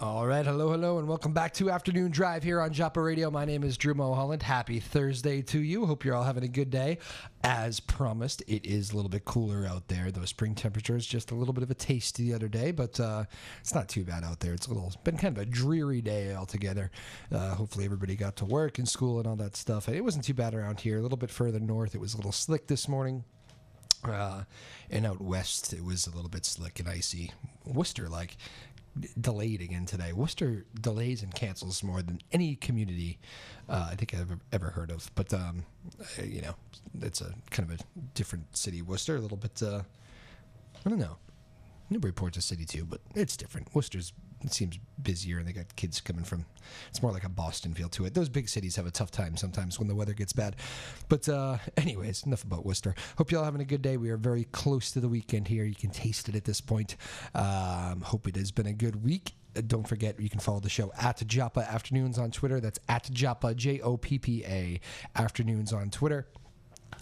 All right, hello, and welcome back to Afternoon Drive here on Joppa Radio. My name is Drew Moholland. Happy Thursday to you. Hope you're all having a good day. As promised, it is a little bit cooler out there. Those spring temperatures, just a little bit of a taste the other day, but it's not too bad out there. It's been kind of a dreary day altogether. Hopefully everybody got to work and school and all that stuff. It wasn't too bad around here. A little bit further north, it was a little slick this morning. And out west, it was a little bit slick and icy. Worcester, delayed again today. Worcester delays and cancels more than any community I think I've ever heard of. But, it's a kind of a different city. Worcester, a little bit, I don't know. Newburyport's a city too, but it's different. It seems busier, and they got kids coming from. It's more like a Boston feel to it. Those big cities have a tough time sometimes when the weather gets bad. But anyways, enough about Worcester. Hope you all having a good day. We are very close to the weekend here. You can taste it at this point. Hope it has been a good week. Don't forget, you can follow the show at Joppa Afternoons on Twitter. That's at Joppa, Joppa Afternoons on Twitter.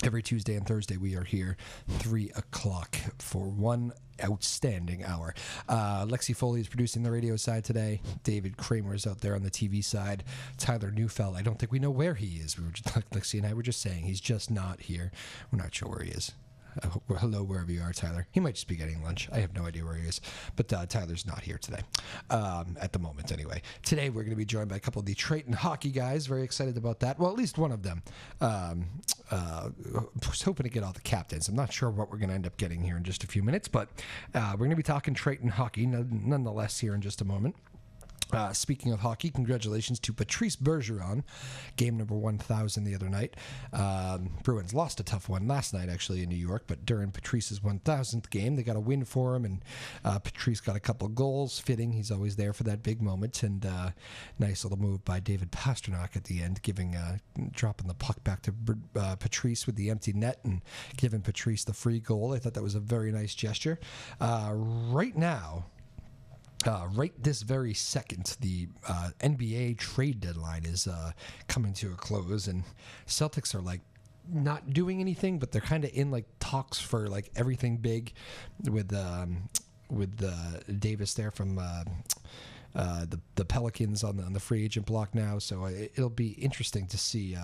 Every Tuesday and Thursday, we are here 3 o'clock for one outstanding hour. Lexi Foley is producing the radio side today. David Kramer is out there on the TV side. Tyler Neufeld, I don't think we know where he is. Lexi and I were just saying he's just not here. We're not sure where he is. Hello, wherever you are, Tyler. He might just be getting lunch. I have no idea where he is. But Tyler's not here today, at the moment anyway. Today, we're going to be joined by a couple of the Triton hockey guys. Very excited about that. Well, at least one of them. Was hoping to get all the captains. I'm not sure what we're going to end up getting here in just a few minutes, but we're going to be talking Triton hockey nonetheless here in just a moment. Speaking of hockey, congratulations to Patrice Bergeron, game number 1,000 the other night. Bruins lost a tough one last night, actually, in New York, but during Patrice's 1,000th game, they got a win for him, and Patrice got a couple goals, fitting. He's always there for that big moment, and nice little move by David Pastrnak at the end, dropping the puck back to Patrice with the empty net and giving Patrice the free goal. I thought that was a very nice gesture. Right now, right this very second, the NBA trade deadline is coming to a close, and Celtics are not doing anything, but they're kind of in talks for everything big with Davis there from the Pelicans on the free agent block now. So it'll be interesting to see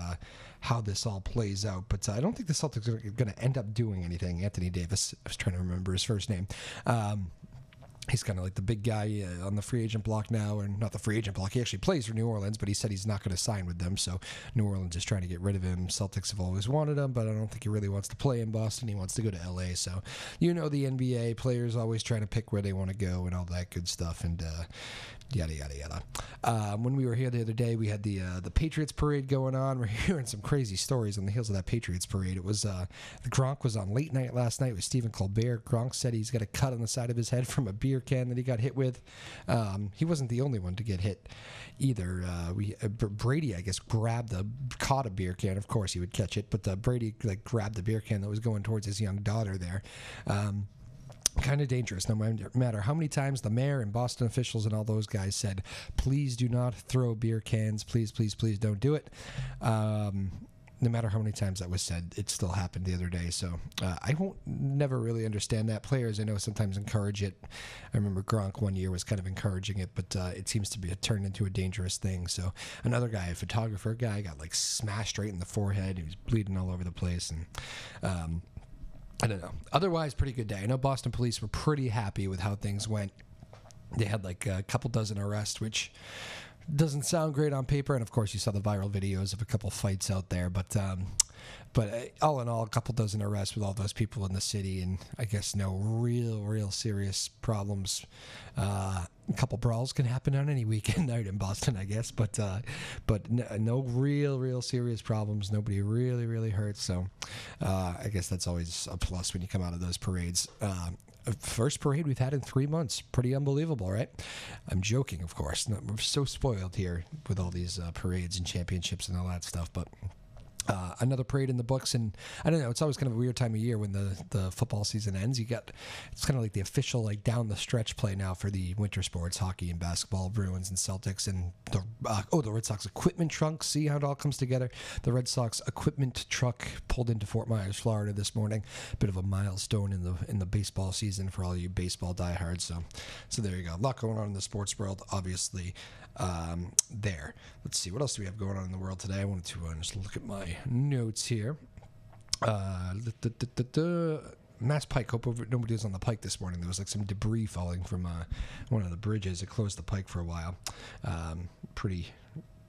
how this all plays out. But I don't think the Celtics are going to end up doing anything. Anthony Davis, I was trying to remember his first name. He's kind of like the big guy on the free agent block now, and not the free agent block. He actually plays for New Orleans, but he said he's not going to sign with them. So New Orleans is trying to get rid of him. Celtics have always wanted him, but I don't think he really wants to play in Boston. He wants to go to LA. So the NBA players always trying to pick where they want to go and all that good stuff, and yada yada yada. When we were here the other day, we had the Patriots Parade going on. We're hearing some crazy stories on the heels of that Patriots Parade. It was Gronk was on late night last night with Stephen Colbert. Gronk said he's got a cut on the side of his head from a beer can that he got hit with. He wasn't the only one to get hit either. Brady, I guess, caught a beer can. Of course, he would catch it, but Brady grabbed the beer can that was going towards his young daughter there. Kind of dangerous, no matter how many times the mayor and Boston officials and all those guys said, please do not throw beer cans. Please, please, please don't do it. No matter how many times that was said, it still happened the other day. So I won't never really understand that. Players, I know, sometimes encourage it. I remember Gronk one year was kind of encouraging it, but it seems to be turned into a dangerous thing. So another guy, a photographer guy, got smashed right in the forehead. He was bleeding all over the place, and I don't know. Otherwise, pretty good day. I know Boston police were pretty happy with how things went. They had a couple dozen arrests, which doesn't sound great on paper. And of course, you saw the viral videos of a couple fights out there. But all in all, a couple dozen arrests with all those people in the city, and I guess no real serious problems. A couple brawls can happen on any weekend night in Boston, I guess, but no real serious problems. Nobody really hurt. So I guess that's always a plus when you come out of those parades. First parade we've had in 3 months. Pretty unbelievable, right? I'm joking, of course. We're so spoiled here with all these parades and championships and all that stuff, but Another parade in the books, and I don't know, it's always kind of a weird time of year when the football season ends. It's kind of like the official down the stretch play now for the winter sports, hockey and basketball, Bruins and Celtics, and the Red Sox equipment trunk. See how it all comes together. The Red Sox equipment truck pulled into Fort Myers, Florida this morning. Bit of a milestone in the baseball season for all you baseball diehards. So there you go. A lot going on in the sports world, obviously. There. Let's see. What else do we have going on in the world today? I wanted to just look at my notes here. Mass Pike. Hope nobody was on the Pike this morning. There was some debris falling from one of the bridges. It closed the Pike for a while. Pretty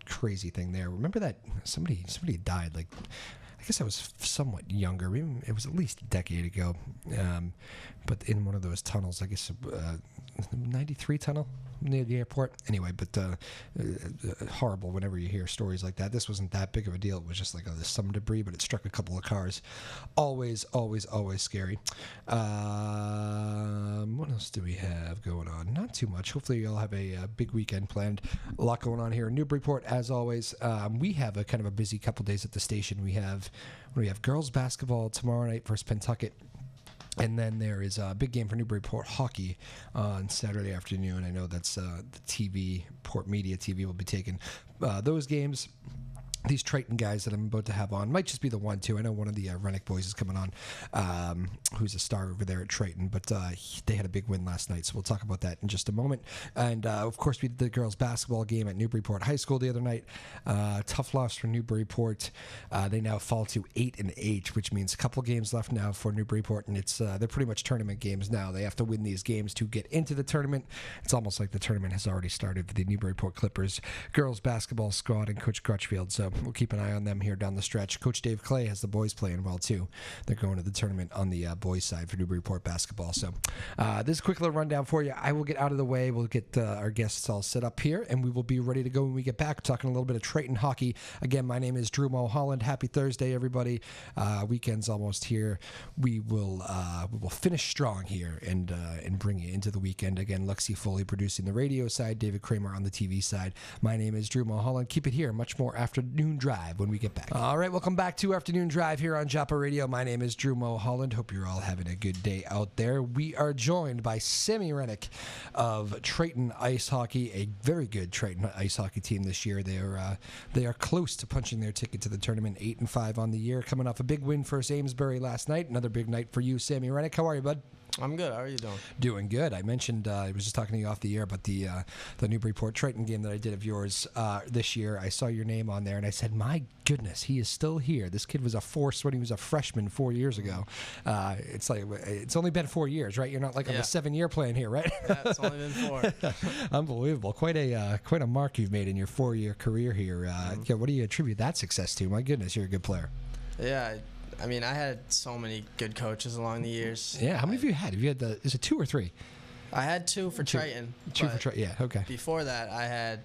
crazy thing there. Remember that somebody died I guess I was somewhat younger. Maybe it was at least a decade ago. But in one of those tunnels, I guess 93 tunnel near the airport. Anyway, but horrible whenever you hear stories like that. This wasn't that big of a deal. It was just some debris, but it struck a couple of cars. Always, always, always scary. What else do we have going on? Not too much. Hopefully you all have a big weekend planned. A lot going on here in Newburyport, as always. We have a kind of a busy couple days at the station. We have girls basketball tomorrow night versus Pentucket. And then there is a big game for Newburyport hockey on Saturday afternoon. I know that's the TV, PortMedia TV will be taking those games. These Triton guys that I'm about to have on might just be the one, too. I know one of the Rennick boys is coming on, who's a star over there at Triton, but they had a big win last night, so we'll talk about that in just a moment. And, of course, we did the girls' basketball game at Newburyport High School the other night. Tough loss for Newburyport. They now fall to 8-8, which means a couple games left now for Newburyport, and they're pretty much tournament games now. They have to win these games to get into the tournament. It's almost like the tournament has already started for the Newburyport Clippers girls' basketball squad and Coach Crutchfield, so we'll keep an eye on them here down the stretch. Coach Dave Clay has the boys playing well, too. They're going to the tournament on the boys' side for Newburyport basketball. So this is a quick little rundown for you. I will get out of the way. We'll get our guests all set up here, and we will be ready to go when we get back, talking a little bit of Triton hockey. Again, my name is Drew Moholland. Happy Thursday, everybody. Weekend's almost here. We will finish strong here and bring you into the weekend. Again, Lexi Foley producing the radio side, David Kramer on the TV side. My name is Drew Moholland. Keep it here. Much more Afternoon Drive when we get back. All right, welcome back to Afternoon Drive here on Joppa Radio. My name is Drew Moholland. Hope you're all having a good day out there. We are joined by Sam Rennick of Triton Ice Hockey, a very good Triton Ice Hockey team this year. They are close to punching their ticket to the tournament, 8-5 on the year, coming off a big win for Amesbury last night. Another big night for you, Sammy Rennick. How are you, bud? I'm good. How are you doing? Doing good. I mentioned, I was just talking to you off the air about the Newburyport Triton game that I did of yours this year. I saw your name on there, and I said, my goodness, he is still here. This kid was a force when he was a freshman 4 years ago. It's only been 4 years, right? You're not on the 7-year plan here, right? Yeah, it's only been 4. Unbelievable. Quite a mark you've made in your 4-year career here. What do you attribute that success to? My goodness, you're a good player. Yeah, I mean, I had so many good coaches along the years. Yeah, how many have you had? Have you had is it 2 or 3? I had 2 for Triton. 2 for Triton, yeah, okay. Before that, I had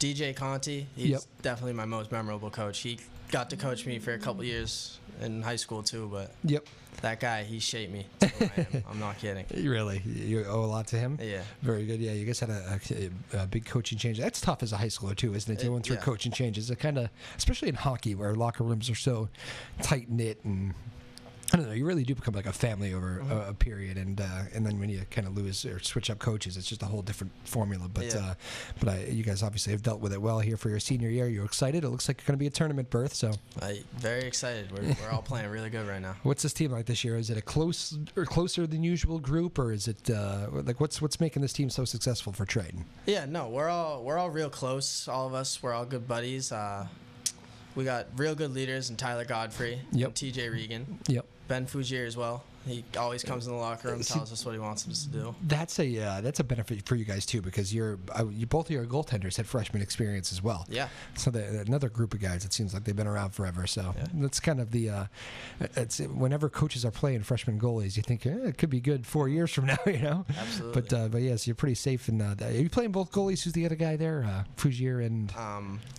DJ Conti. He's definitely my most memorable coach. He got to coach me for a couple years in high school, too, but that guy, he shaped me to who I am. I'm not kidding. Really? You owe a lot to him? Yeah. Very good. Yeah, you guys had a big coaching change. That's tough as a high schooler, too, isn't it? Going through coaching changes. It kind of, especially in hockey, where locker rooms are so tight-knit and I don't know. You really do become like a family over a period, and then when you kind of lose or switch up coaches, it's just a whole different formula. But you guys obviously have dealt with it well here for your senior year. You're excited. It looks like you're going to be a tournament berth. So very excited. We're all playing really good right now. What's this team like this year? Is it a closer than usual group, or is it what's making this team so successful for Triton? Yeah, no, we're all real close. All of us, we're all good buddies. We got real good leaders in Tyler Godfrey, and TJ Regan. Ben Fougier as well. He always comes in the locker room, tells us what he wants us to do. That's a benefit for you guys too, because you both of your goaltenders had freshman experience as well. Yeah. So another group of guys. It seems like they've been around forever. So that's kind of the. It's whenever coaches are playing freshman goalies, you think it could be good 4 years from now, you know. Absolutely. But yes, you're pretty safe in. Are you playing both goalies? Who's the other guy there? Fougier and.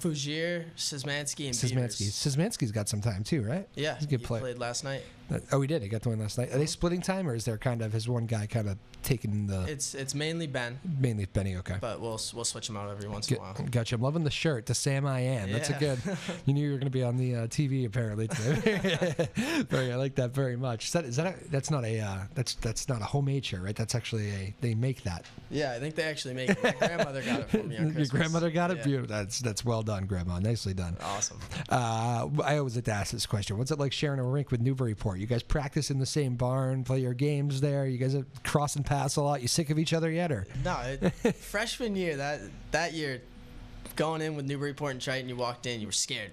Fougier, Szymanski, and Szymanski. Peters. Szymanski's got some time too, right? Yeah. He's a good player. Played last night. Oh, he did. He got the win last night. Are they splitting time, or is there has one guy kind of taking the? It's mainly Ben. Mainly Benny, okay. But we'll switch him out every once in a while. Gotcha. I'm loving the shirt. To Sam I Am. That's a good. You knew you were going to be on the TV apparently today. I like that very much. That's not a homemade shirt, right? That's actually they make that. Yeah, I think they actually make it. My grandmother got it for me on Christmas. Your grandmother got it? Beautiful. That's well done, Grandma. Nicely done. Awesome. I always like to ask this question. What's it like sharing a rink with Newburyport? You guys practice in the same barn, play your games there. You guys are crossing paths a lot. You sick of each other yet, or? No, freshman year, that year, going in with Newburyport and Triton, you walked in, you were scared.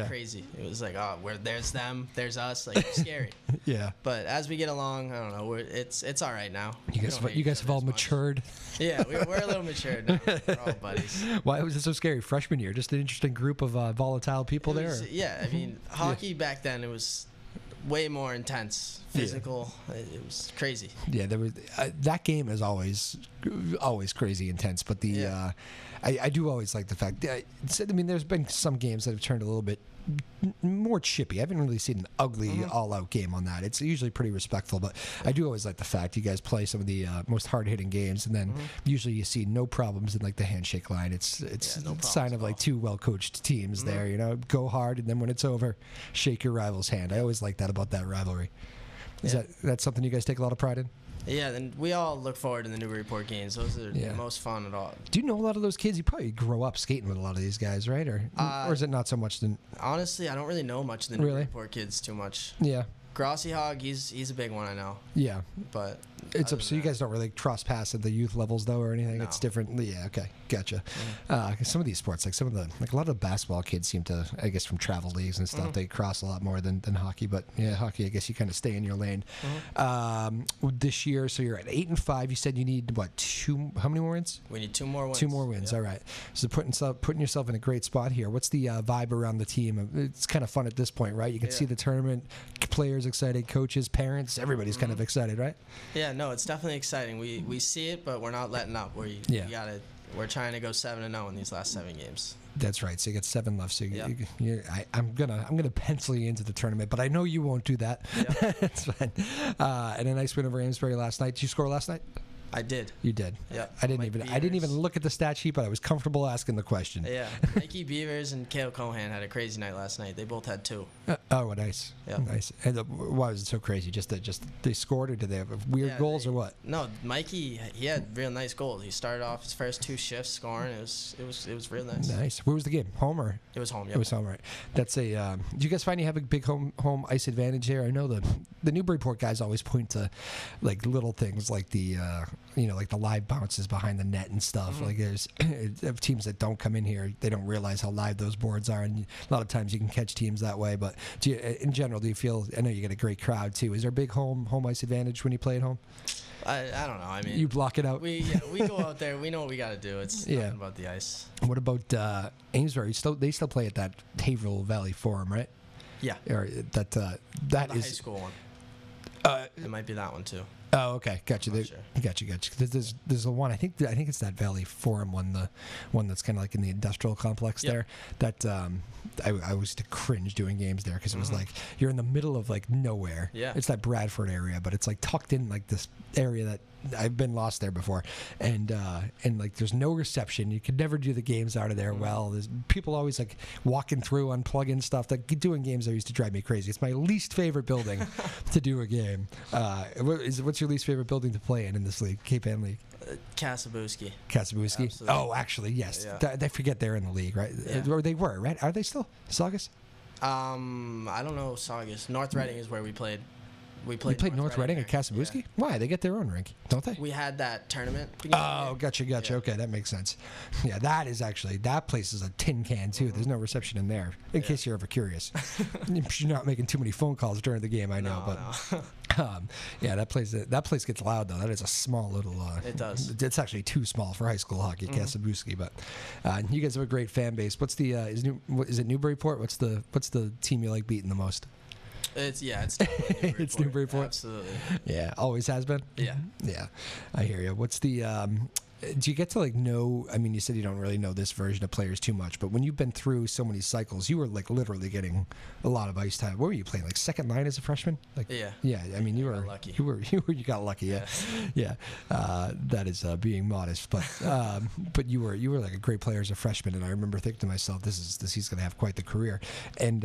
Crazy. It was like, there's them, there's us. Like, scary. Yeah. But as we get along, I don't know. It's all right now. You guys have all matured. Yeah, we're a little matured now. We're all buddies. Why was it so scary? Freshman year, just an interesting group of volatile people there. Yeah, I mean, hockey back then, it was way more intense, physical. It was crazy. Yeah, there was that game is always crazy intense, but I do always like the fact that, I mean, there's been some games that have turned a little bit more chippy. I haven't really seen an ugly all-out game on that. It's usually pretty respectful, but I do always like the fact you guys play some of the most hard-hitting games, and then usually you see no problems in like the handshake line. It's a sign of like two well-coached teams there. You know, go hard, and then when it's over, shake your rival's hand. I always like that about that rivalry. Is that something you guys take a lot of pride in? Yeah, and we all look forward to the Newburyport games. Those are the most fun at all. Do you know a lot of those kids? You probably grow up skating with a lot of these guys, right? Or is it not so much? Honestly, I don't really know much of the Newburyport kids too much. Yeah. Grossi Hog, he's a big one, I know. Yeah. But it's so you guys don't really cross paths at the youth levels though, or anything. No. It's different. Yeah. Okay. Gotcha. Some of these sports, like a lot of the basketball kids seem to, I guess, from travel leagues and stuff, they cross a lot more than hockey. But yeah, hockey, I guess you kind of stay in your lane. This year, so you're at 8-5. You said you need what? How many more wins? We need 2 more wins. 2 more wins. Yep. All right. So putting yourself in a great spot here. What's the vibe around the team? It's kind of fun at this point, right? You can see the tournament, players excited, coaches, parents, everybody's kind of excited, right? Yeah, no, it's definitely exciting. We see it, but we're not letting up. We're trying to go 7-0 in these last 7 games. That's right. So you got 7 left. So I'm gonna pencil you into the tournament, but I know you won't do that. Yep. That's fine. And a nice win over Amesbury last night. Did you score last night? I did. You did. Yeah. I didn't even look at the stat sheet, but I was comfortable asking the question. Yeah. Mikey Beavers and Kale Cohan had a crazy night last night. They both had 2. Oh, nice. Yep. Nice. And why was it so crazy? Just they scored, or did they have weird goals, or what? No, Mikey, he had real nice goals. He started off his first 2 shifts scoring. It was real nice. Nice. Where was the game? Home or? It was home. Yep. It was home, right? That's do you guys find you have a big home ice advantage here? I know the Newburyport guys always point to like little things like the like the live bounces behind the net and stuff. Like there's teams that don't come in here, they don't realize how live those boards are, and a lot of times you can catch teams that way. But in general, do you feel? I know you get a great crowd too. Is there a big home ice advantage when you play at home? I don't know. I mean, you block it out. We go out there. We know what we got to do. It's nothing about the ice. What about Amesbury? They still play at that Haverhill Valley Forum, right? Yeah. Or that the is high school one. It might be that one too. Oh, okay, gotcha. Sure. Gotcha. There's the one. I think it's that Valley Forum one, the one that's kind of like in the industrial complex there. That I was to cringe doing games there because it was like you're in the middle of like nowhere. Yeah, it's that Bradford area, but it's like tucked in like this area that I've been lost there before, and like there's no reception. You could never do the games out of there well. There's people always like walking through, unplugging stuff. That doing games there used to drive me crazy. It's my least favorite building to do a game. What's your least favorite building to play in this league, Cape Ann League? Kasabuski. Absolutely. Oh, actually, yes. Yeah. I forget they're in the league, right? Yeah. Or they were, right? Are they still? Saugus? I don't know Saugus. North Reading is where we played. We played North Reading at Kasabuski? Yeah. Why? They get their own rink, don't they? We had that tournament. Oh, gotcha. Yeah. Okay, that makes sense. Yeah, that place is a tin can, too. There's no reception in there, in case you're ever curious. You're not making too many phone calls during the game, I know. That place gets loud, though. That is a small little... it does. It's actually too small for high school hockey, Kasabuski, but you guys have a great fan base. What's the... is it Newburyport? What's the team you like beating the most? It's definitely Newburyport. It's Newburyport. Absolutely. Yeah, always has been. Yeah. Yeah, I hear you. What's the do you get to like know? I mean, you said you don't really know this version of players too much, but when you've been through so many cycles, you were like literally getting a lot of ice time. What were you playing? Like second line as a freshman? Like yeah. I mean, you were lucky. You got lucky. Yeah. That is being modest, but you were like a great player as a freshman, and I remember thinking to myself, he's going to have quite the career. And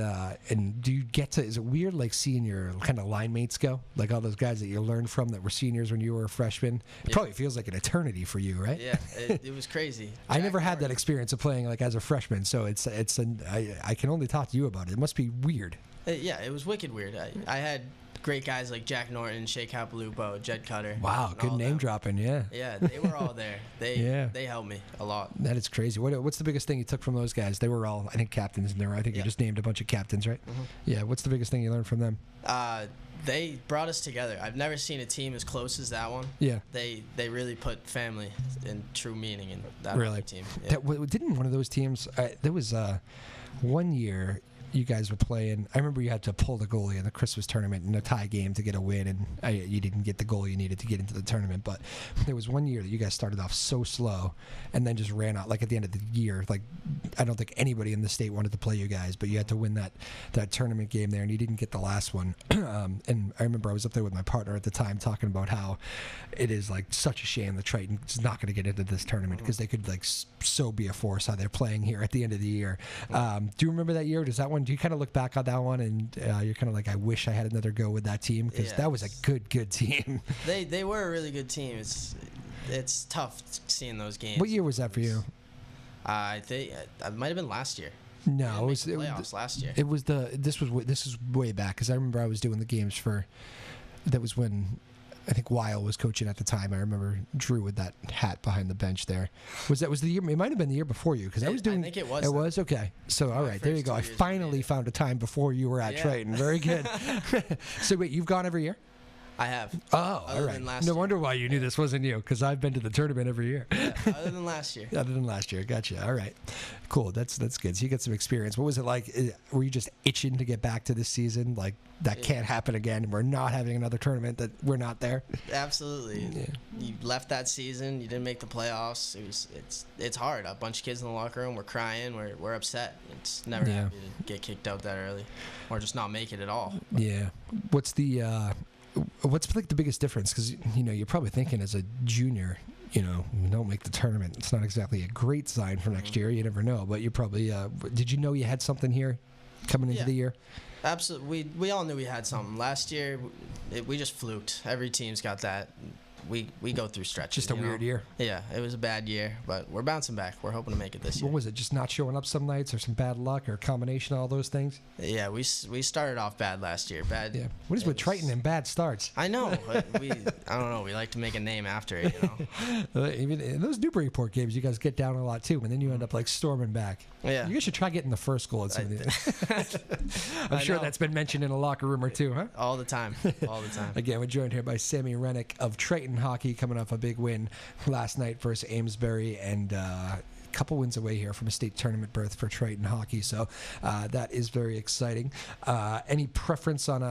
do you get to? Is it weird like seeing your kind of line mates go, like all those guys that you learned from that were seniors when you were a freshman? It probably feels like an eternity for you, right? Yeah, it was crazy. I never had that experience of playing like as a freshman, so I can only talk to you about it. It must be weird. Yeah, it was wicked weird. I had great guys like Jack Norton, Shea Capalupo, Jed Cutter. Wow, good name dropping, yeah. Yeah, they were all there. They helped me a lot. That is crazy. What's the biggest thing you took from those guys? They were all, I think, captains in there. I think you just named a bunch of captains, right? Mm-hmm. Yeah, what's the biggest thing you learned from them? They brought us together. I've never seen a team as close as that one. Yeah. They really put family and true meaning in that team. Yeah. Didn't one of those teams, there was 1 year you guys were playing. I remember you had to pull the goalie in the Christmas tournament in a tie game to get a win, and you didn't get the goal you needed to get into the tournament. But there was 1 year that you guys started off so slow and then just ran out. Like at the end of the year, like I don't think anybody in the state wanted to play you guys, but you had to win that tournament game there, and you didn't get the last one. And I remember I was up there with my partner at the time talking about how it is like such a shame that Triton's not going to get into this tournament because they could like so be a force how they're playing here at the end of the year. Do you remember that year? Does that one? Do you kind of look back on that one and you're kind of like, I wish I had another go with that team because that was a good team. They were a really good team. It's tough seeing those games. What year was that for you? I think it might have been last year. No, it was playoffs last year. It was this is way back because I remember I was doing the games that was when I think Weil was coaching at the time. I remember Drew with that hat behind the bench there. Was the year? It might have been the year before you because I was doing. I think it was. It was okay. So all right, there you go. I finally found a time before you were at Triton. Very good. So wait, you've gone every year? I have. Oh, all right. No wonder why you knew this wasn't you, because I've been to the tournament every year. Yeah, other than last year. Other than last year. Gotcha. All right. Cool. That's good. So you get some experience. What was it like? Were you just itching to get back to this season? Like, that can't happen again. We're not having another tournament that we're not there? Absolutely. Yeah. You left that season. You didn't make the playoffs. It's hard. A bunch of kids in the locker room. We're crying. We're upset. It's never happy to get kicked out that early or just not make it at all. But. Yeah. What's like the biggest difference? Because you're probably thinking as a junior, you don't make the tournament. It's not exactly a great sign for next year. You never know. But you probably did you know you had something here coming into the year? Absolutely. We all knew we had something. Last year, we just fluked. Every team's got that. We go through stretches. Just a weird year. Yeah, it was a bad year, but we're bouncing back. We're hoping to make it this year. What was it? Just not showing up some nights, or some bad luck, or a combination of all those things? Yeah, we started off bad last year. Bad. Yeah. What is with Triton and bad starts? I know. But I don't know. We like to make a name after it. Even in those Newburyport games, you guys get down a lot too, and then you end up like storming back. Yeah. You guys should try getting the first goal at some of these. I'm sure that's been mentioned in a locker room or two, huh? All the time. All the time. Again, we're joined here by Sam Rennick of Triton Hockey, coming off a big win last night versus Amesbury, and a couple wins away here from a state tournament berth for Triton Hockey. So that is very exciting. Any preference on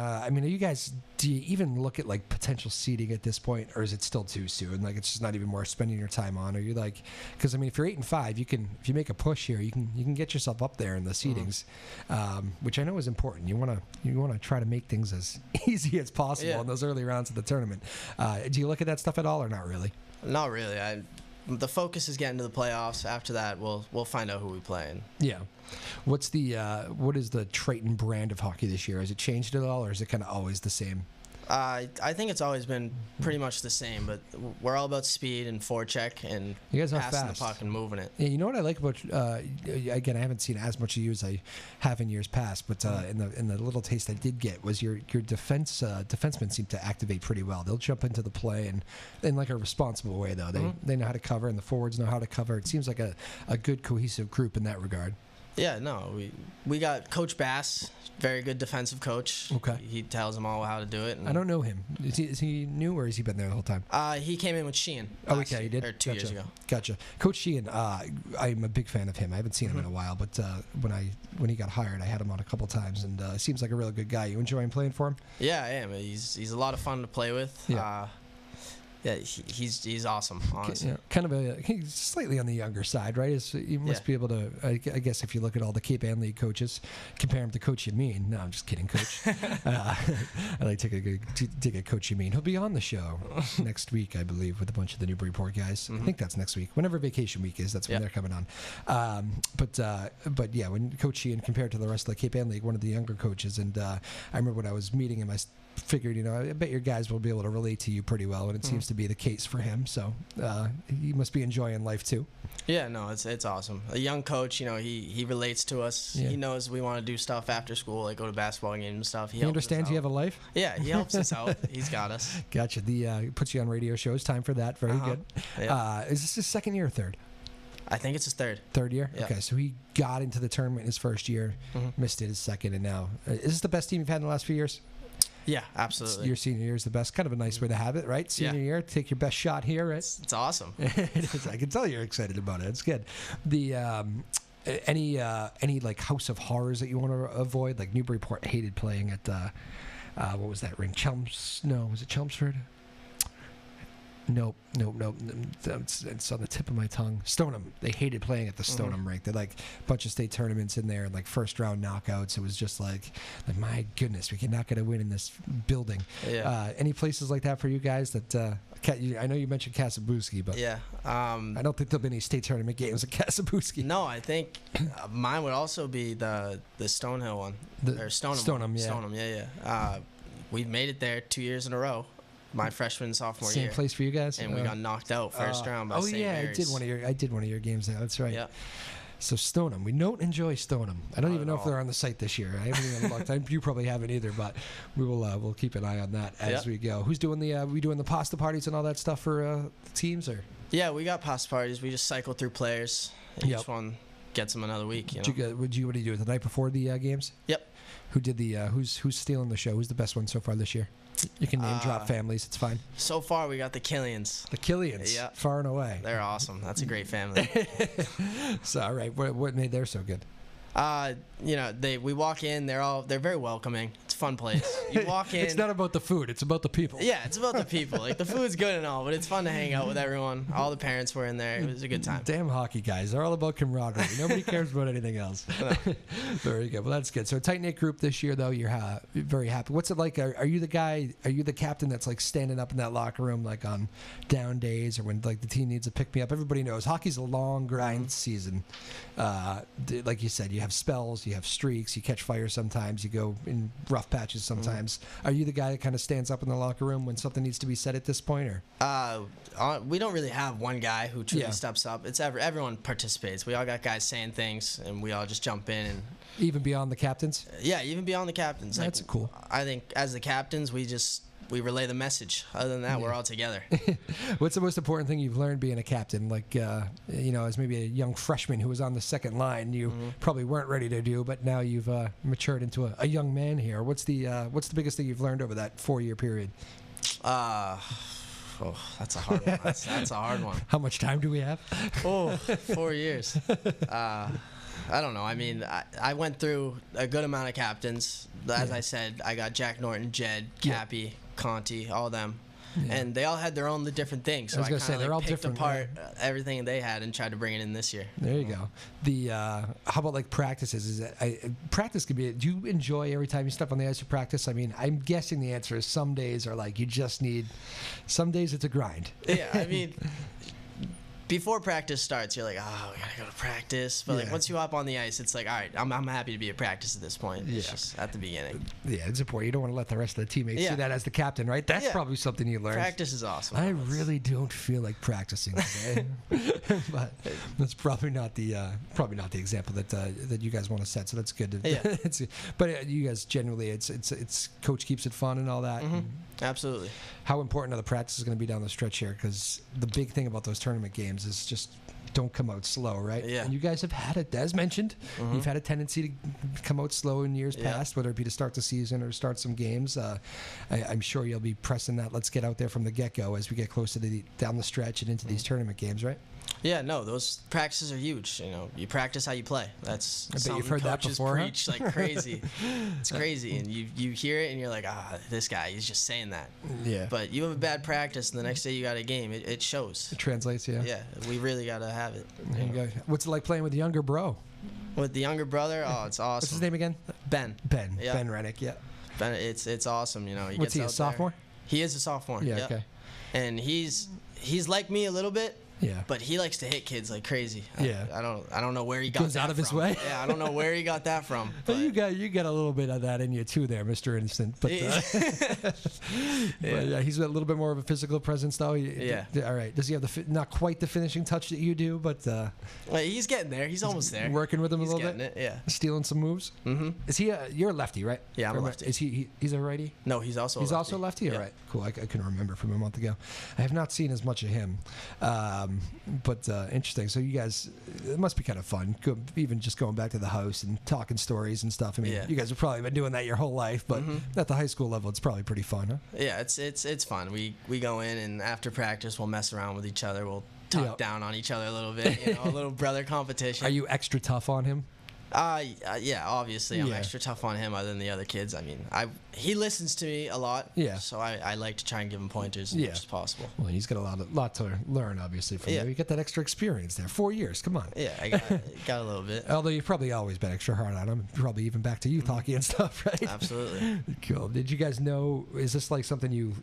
do you even look at like potential seeding at this point, or is it still too soon? Like it's just not even worth spending your time on? Or you like, because if you're 8-5, if you make a push here, you can get yourself up there in the seedings, which I know is important. You want to try to make things as easy as possible in those early rounds of the tournament. Do you look at that stuff at all, or not really? Not really. The focus is getting to the playoffs. After that, we'll find out who we play. Yeah. What is the Triton brand of hockey this year? Has it changed at all, or is it kind of always the same? I think it's always been pretty much the same, but we're all about speed and forecheck and you guys are passing fast. The puck and moving it. Yeah, you know what I like about again, I haven't seen as much of you as I have in years past, but in the little taste I did get was your defensemen seem to activate pretty well. They'll jump into the play and in like a responsible way though. They know how to cover, and the forwards know how to cover. It seems like a good cohesive group in that regard. Yeah, no, we got Coach Bass, very good defensive coach. Okay. He tells them all how to do it. I don't know him. Is he new, or has he been there the whole time? He came in with Sheehan. Oh, okay, he did? Or 2 years ago. Gotcha. Coach Sheehan, I'm a big fan of him. I haven't seen him in a while, but when he got hired, I had him on a couple times, and seems like a really good guy. You enjoying playing for him? Yeah, I am. He's a lot of fun to play with. Yeah. Yeah, he's awesome, honestly. Yeah, kind of he's slightly on the younger side, right? You must be able to, I guess if you look at all the Cape Ann League coaches, compare him to Coach Yamin. No, I'm just kidding, Coach. I like to take a Coach Yamin. He'll be on the show next week, I believe, with a bunch of the Newburyport guys. I think that's next week. Whenever vacation week is, that's when they're coming on. But yeah, when Coach Ian compared to the rest of the Cape Ann League, one of the younger coaches, and I remember when I was meeting him, I figured, I bet your guys will be able to relate to you pretty well, and it seems to be the case for him. So he must be enjoying life too. Yeah, no, it's awesome. A young coach, he relates to us. Yeah. He knows we want to do stuff after school, like go to basketball games and stuff. He understands you have a life. Yeah, he helps us out. He's got us. Gotcha. Puts you on radio shows. Time for that. Very good. Yeah. Is this his second year or third? I think it's his third. Third year? Yeah. Okay, so he got into the tournament his first year, missed it his second, and now is this the best team you've had in the last few years? Yeah, absolutely. Your senior year is the best. Kind of a nice way to have it, right? Senior year, take your best shot here, right? It's awesome. It is. I can tell you're excited about it. It's good. The any like House of Horrors that you want to avoid? Like Newburyport hated playing at what was that ring? Was it Chelmsford? Nope. It's on the tip of my tongue. Stoneham. They hated playing at the Stoneham rink. They're like a bunch of state tournaments in there and like first round knockouts. It was just like my goodness, we cannot get a win in this building. Yeah. Any places like that for you guys that I know you mentioned Kasabuski, but I don't think there'll be any state tournament games at Kasabuski. No, I think mine would also be the Stonehill one. Stoneham, yeah. Stoneham, yeah. We've made it there 2 years in a row. My freshman and sophomore year. Same place for you guys, and we got knocked out first round by St. Mary's. I did one of your games now. That's right. Yeah. So Stoneham, we don't enjoy Stoneham. I don't even know if they're on the site this year. I haven't even looked. You probably haven't either, but we'll keep an eye on that as we go. Who's doing we doing the pasta parties and all that stuff for teams or? Yeah, we got pasta parties. We just cycle through players. Each one gets them another week. What do you do the night before the games? Yep. Who did who's stealing the show? Who's the best one so far this year? You can name drop families. It's fine. So far, we got the Killians. The Killians. Yeah. Far and away. They're awesome. That's a great family. So, all right. What made theirs so good? We walk in. They're very welcoming. It's a fun place. You walk in. It's not about the food. It's about the people. Yeah, it's about the people. Like the food's good and all, but it's fun to hang out with everyone. All the parents were in there. It was a good time. Damn hockey guys. They're all about camaraderie. Nobody cares about anything else. Very good. Well, that's good. So a tight knit group this year, though. You're very happy. What's it like? Are you the guy? Are you the captain that's like standing up in that locker room like on down days or when like the team needs to pick me up? Everybody knows hockey's a long grind season. Like you said, you have spells, you have streaks, you catch fire sometimes, you go in rough patches sometimes. Are you the guy that kind of stands up in the locker room when something needs to be said at this point, or? We don't really have one guy who truly steps up. It's everyone participates. We all got guys saying things, and we all just jump in. And even beyond the captains? Yeah, even beyond the captains. That's cool. I think as the captains, we relay the message. Other than that, we're all together. What's the most important thing you've learned being a captain? Like, as maybe a young freshman who was on the second line, you probably weren't ready to do, but now you've matured into a young man here. What's the biggest thing you've learned over that 4-year period? That's a hard one. That's a hard one. How much time do we have? 4 years. I don't know. I mean, I went through a good amount of captains. As I said, I got Jack Norton, Jed, Cappy, Conti, all of them. Yeah. And they all had their own different things. So I kind of picked different, apart everything they had and tried to bring it in this year. There you go. How about like practices? Practice could be. Do you enjoy every time you step on the ice to practice? I mean, I'm guessing the answer is some days are like you just need. Some days it's a grind. Yeah, I mean. Before practice starts, you're like, oh, we gotta go to practice. But like once you hop on the ice, it's like, all right, I'm happy to be at practice at this point. It's just at the beginning. Yeah, it's important. You don't want to let the rest of the teammates see that as the captain, right? That's probably something you learned. Practice is awesome. I really don't feel like practicing today, but that's probably not the example that you guys want to set. So that's good. But you guys generally, it's coach keeps it fun and all that. Mm-hmm. Absolutely. How important are the practices going to be down the stretch here? Because the big thing about those tournament games is just don't come out slow, right? Yeah. And you guys have had it, as mentioned, you've had a tendency to come out slow in years past, whether it be to start the season or start some games. I'm sure you'll be pressing that. Let's get out there from the get-go as we get closer to down the stretch and into these tournament games, right? Yeah, no, those practices are huge. You know, you practice how you play. That's I bet something you've heard that coaches before, preach like crazy. It's crazy, and you hear it and you're like, this guy, he's just saying that. Yeah. But you have a bad practice, and the next day you got a game. It shows. It translates, yeah. Yeah, we really got to have it. What's it like playing with the younger bro? With the younger brother, it's awesome. What's his name again? Ben. Yeah. Ben Rennick, yeah. Ben, it's awesome, you know. What's he, a sophomore? He is a sophomore. Yeah, okay. And he's like me a little bit. Yeah. But he likes to hit kids like crazy. Yeah. I don't know where he got Goes that out of from. his way. Yeah, I don't know where he got that from. But you got a little bit of that in you too, there, Mr. Innocent. But, but he's a little bit more of a physical presence, though. Yeah. All right. Does he have not quite the finishing touch that you do, but well, he's getting there. He's almost there. Working with him he's a little bit. It, yeah. Stealing some moves. Mm-hmm. Is he? You're a lefty, right? Yeah, I'm a lefty. Is he's a righty? No, he's also. He's a lefty. also a lefty. All right. Cool. I couldn't remember from a month ago. I have not seen as much of him, but interesting. So you guys, it must be kind of fun, even just going back to the house and talking stories and stuff. I mean, you guys have probably been doing that your whole life, but at the high school level, it's probably pretty fun, huh? Yeah, it's fun. We go in, and after practice, we'll mess around with each other. We'll talk down on each other a little bit, you know, a little brother competition. Are you extra tough on him? Yeah, obviously I'm extra tough on him other than the other kids. I mean, he listens to me a lot. Yeah. So I like to try and give him pointers as much as possible. Well, he's got a lot to learn, obviously, from you. You get that extra experience there. 4 years, come on. Yeah, I got a little bit. Although you've probably always been extra hard on him, probably even back to youth hockey and stuff, right? Absolutely. Cool. Did you guys know? Is this like something you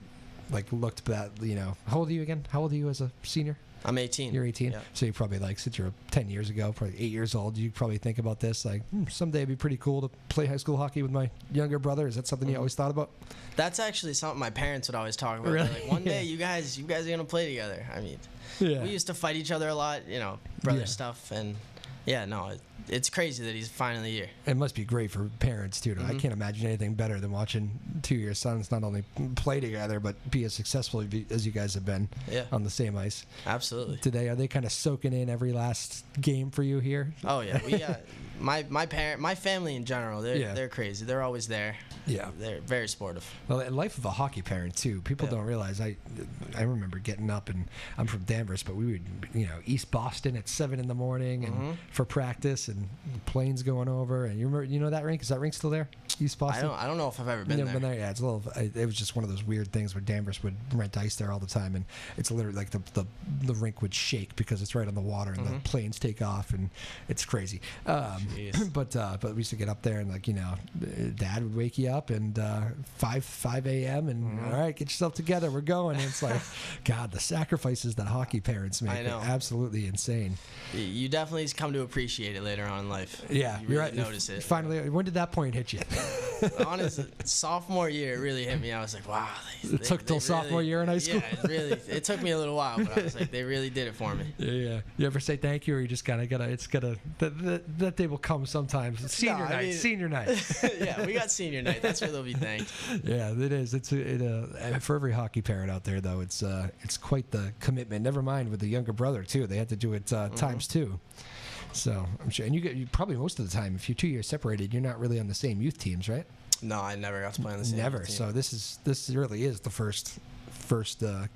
looked at? You know, how old are you again? How old are you as a senior? I'm 18. You're 18? Yeah. So you probably, since you're 10 years ago, probably 8 years old, you probably think about this, someday it'd be pretty cool to play high school hockey with my younger brother. Is that something you always thought about? That's actually something my parents would always talk about. Really? Like, one day you guys are going to play together. I mean, we used to fight each other a lot, you know, brother stuff. And, it's crazy that he's finally here. It must be great for parents, too. I can't imagine anything better than watching two of your sons not only play together, but be as successful as you guys have been on the same ice. Absolutely. Today, are they kind of soaking in every last game for you here? Oh, yeah. We my family in general, they're crazy. They're always there. Yeah. They're very supportive. Well, the life of a hockey parent, too. People don't realize. I remember getting up, and I'm from Danvers, but we would, East Boston at 7 in the morning and for practice, and planes going over. And you know that rink? Is that rink still there? East Boston? I don't know if I've ever been there. Yeah, it's a little. It was just one of those weird things where Danvers would rent ice there all the time, and it's literally like the rink would shake because it's right on the water, and the planes take off, and it's crazy. But we used to get up there, and Dad would wake you up, and 5 a.m. and all right, get yourself together, we're going. And it's like, God, the sacrifices that hockey parents make are absolutely insane. You definitely come to appreciate it later on in life. Yeah, you really you're right. Notice it. Finally, when did that point hit you? Honestly, sophomore year, it really hit me. I was like, wow. It took till sophomore year in high school? Yeah, it took me a little while, but I was like, they really did it for me. Yeah. You ever say thank you, or you just kind of that day will come sometimes. Senior night. Yeah, we got senior night. That's where they'll be thanked. Yeah, it is. For every hockey parent out there, though, it's quite the commitment. Never mind with the younger brother, too. They had to do it times two. So I'm sure, and you probably most of the time, if you're 2 years separated, you're not really on the same youth teams, right? No, I never got to play on the same Never. team. So this really is the first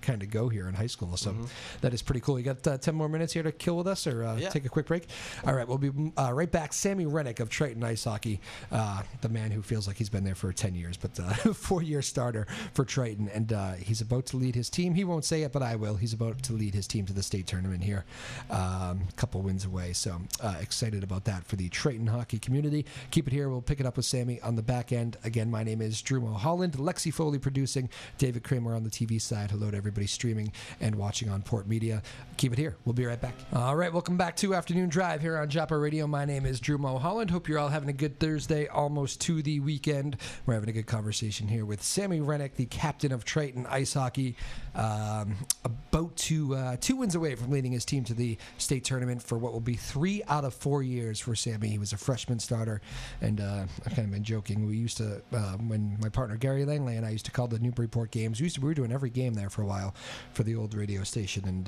kind of go here in high school. So that is pretty cool. You got 10 more minutes here to kill with us, or take a quick break? All right, we'll be right back. Sammy Rennick of Triton Ice Hockey, the man who feels like he's been there for 10 years, but 4-year starter for Triton, and he's about to lead his team. He won't say it, but I will. He's about to lead his team to the state tournament here, a couple wins away. So excited about that for the Triton hockey community. Keep it here. We'll pick it up with Sammy on the back end. Again, my name is Drew Moholland. Lexi Foley producing. David Kramer on the TV side. Hello to everybody streaming and watching on PortMedia. Keep it here. We'll be right back. All right, welcome back to Afternoon Drive here on Joppa Radio. My name is Drew Moholland. Hope you're all having a good Thursday, almost to the weekend. We're having a good conversation here with Sammy Rennick, the captain of Triton Ice Hockey, about to 2 wins away from leading his team to the state tournament for what will be 3 out of 4 years for Sammy. He was a freshman starter, and I've kind of been joking. We used to, when my partner Gary Langley and I used to call the Newburyport games, we were doing every game there for a while for the old radio station,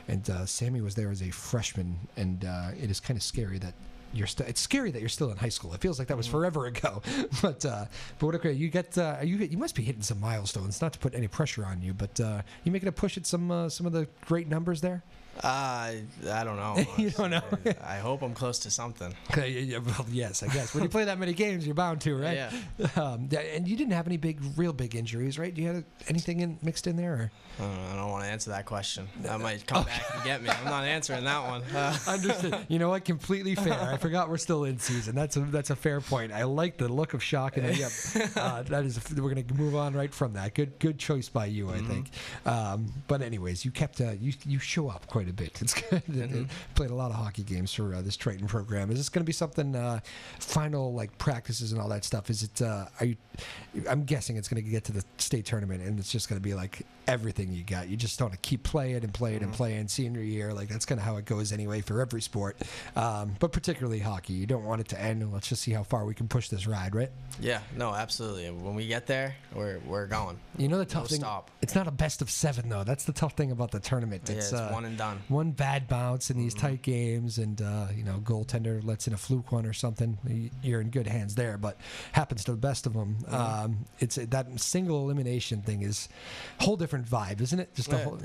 and Sammy was there as a freshman, and it is kind of scary that it's scary that you're still in high school. It feels like that was forever ago, but what a great you must be hitting some milestones. Not to put any pressure on you, but you making a push at some of the great numbers there. I don't know. You don't know? I hope I'm close to something. Okay, well, yes, I guess. When you play that many games, you're bound to, right? Yeah. And you didn't have any real big injuries, right? Do you have anything mixed in there? Or? I don't want to answer that question. That might come back and get me. I'm not answering that one. Understood. You know what? Completely fair. I forgot we're still in season. That's a fair point. I like the look of shock. And yep, that is. We're going to move on right from that. Good choice by you, I think. But anyways, you kept you show up quite a bit. It's good. Played a lot of hockey games for this Triton program. Is this going to be something final like practices and all that stuff? Is it? I'm guessing it's going to get to the state tournament and it's just going to be like everything you got. You just want to keep playing and playing and playing. Senior year, like that's kind of how it goes anyway for every sport, but particularly hockey. You don't want it to end. Let's just see how far we can push this ride, right? Yeah, no, absolutely. When we get there, we're going. You know the tough thing. Stop. It's not a best of 7 though. That's the tough thing about the tournament. It's one and done. One bad bounce in these tight games, and goaltender lets in a fluke one or something. You're in good hands there, but happens to the best of them. It's that single elimination thing is a whole different vibe, isn't it? Just a whole.